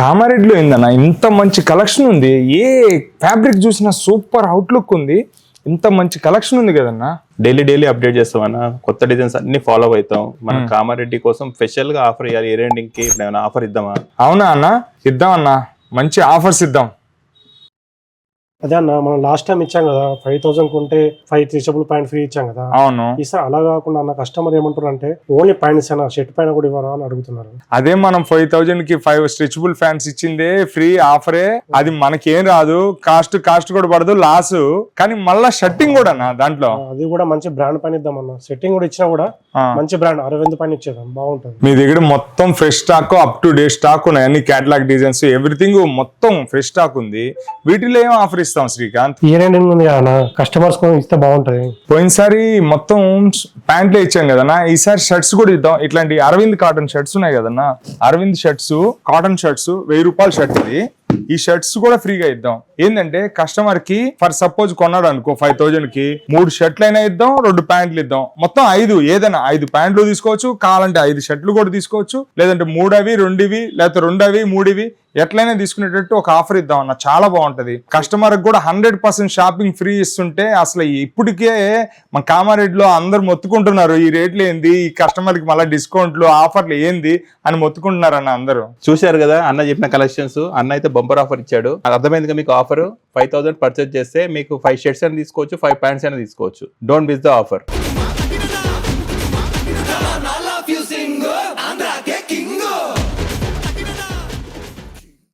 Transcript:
కామారెడ్డిలో ఏందన్న ఇంత మంచి కలెక్షన్ ఉంది. ఏ ఫ్యాబ్రిక్ చూసినా సూపర్ అవుట్లుక్ ఉంది. ఇంత మంచి కలెక్షన్ ఉంది కదన్నా. డైలీ అప్డేట్ చేస్తామన్నా. కొత్త డిజైన్స్ అన్ని ఫాలో అవుతాం. మన కామారెడ్డి కోసం స్పెషల్ గా ఆఫర్ ఇవ్వాలి. ఇయర్ ఎండింగ్ కి ఏమైనా ఆఫర్ ఇద్దామా? అవునా అన్న, ఇద్దాం అన్న, మంచి ఆఫర్స్ ఇద్దాం. అదే అన్న, మనం లాస్ట్ టైం ఇచ్చాం కదా 5,000 కొంటే 5 స్ట్రెచబుల్ ప్యాంట్ ఫ్రీ ఇచ్చాం కదా. అవును. ఈసారి అలా కాకుండా అన్న కస్టమర్ ఏమంటారు అంటే ఓన్లీ ప్యాంట్స్ అన్న, షర్ట్ పైన కూడా ఇవ్వరా అని అడుగుతున్నారు. అదే మనం 5,000 కి 5 స్ట్రెచబుల్ ఫ్యాన్స్ ఇచ్చిందే ఫ్రీ ఆఫరే. అది మనకేం రాదు, కాస్ట్ కూడా పడదు, లాస్. కానీ మళ్ళా షర్టింగ్ కూడా దాంట్లో అది కూడా మంచి బ్రాండ్ పైన ఇద్దామన్న. సెట్టింగ్ కూడా ఇచ్చినా కూడా మంచి బ్రాండ్ అరవింద్ పైన ఇచ్చేదాం, బాగుంటుంది. మీ దగ్గర మొత్తం fresh stock, up to date stock ఉన్నాయి. అన్ని కేటలాగ్ డిజైన్స్, ఎవ్రీథింగ్ మొత్తం ఫ్రెష్ స్టాక్ ఉంది. వీటిలో ఏం ఆఫర్ ఇస్తాం శ్రీకాంత్? ఇయర్ ఎండింగ్ ఉంది కదా కస్టమర్స్ ఇస్తే బాగుంటది. పోయినసారి మొత్తం ప్యాంట్లు ఇచ్చాం కదన్నా, ఈసారి షర్ట్స్ కూడా ఇద్దాం. ఇట్లాంటి అరవింద్ కాటన్ షర్ట్స్ ఉన్నాయి కదన్నా, అరవింద్ షర్ట్స్, కాటన్ షర్ట్స్ 1000 రూపాయల షర్ట్ ఇది. ఈ షర్ట్స్ కూడా ఫ్రీగా ఇద్దాం. ఏంటంటే కస్టమర్ కి ఫర్ సపోజ్ కొన్నాడు అనుకో 5,000 కి 3 షర్ట్లు అయినా ఇద్దాం, 2 ప్యాంట్లు ఇద్దాం. మొత్తం 5, ఏదైనా 5 ప్యాంట్లు తీసుకోవచ్చు, కావాలంటే 5 షర్ట్లు కూడా తీసుకోవచ్చు. లేదంటే 3 అవి 2 ఇవి, లేకపోతే 2 అవి 3 ఇవి, ఎట్లయినా తీసుకునేటట్టు ఒక ఆఫర్ ఇద్దాం అన్న. చాలా బాగుంటది. కస్టమర్ కూడా 100% షాపింగ్ ఫ్రీ ఇస్తుంటే అసలు ఇప్పటికే మన కామారెడ్డిలో అందరు మొత్తుకుంటున్నారు, ఈ రేట్లు ఏంది, ఈ కస్టమర్ కి మళ్ళీ డిస్కౌంట్లు ఆఫర్లు ఏంది అని మొత్తుకుంటున్నారు అన్న అందరూ. చూశారు కదా అన్న చెప్పిన కలెక్షన్స్. అన్న అయితే బంపర్ ఆఫర్ ఇచ్చాడు. అర్థమైందిగా మీకు ఆఫర్. 5,000 పర్చేజ్ చేస్తే మీకు 5 షర్ట్స్ అయినా తీసుకోవచ్చు, 5 ప్యాంట్స్ అయినా తీసుకోవచ్చు. Don't miss the offer.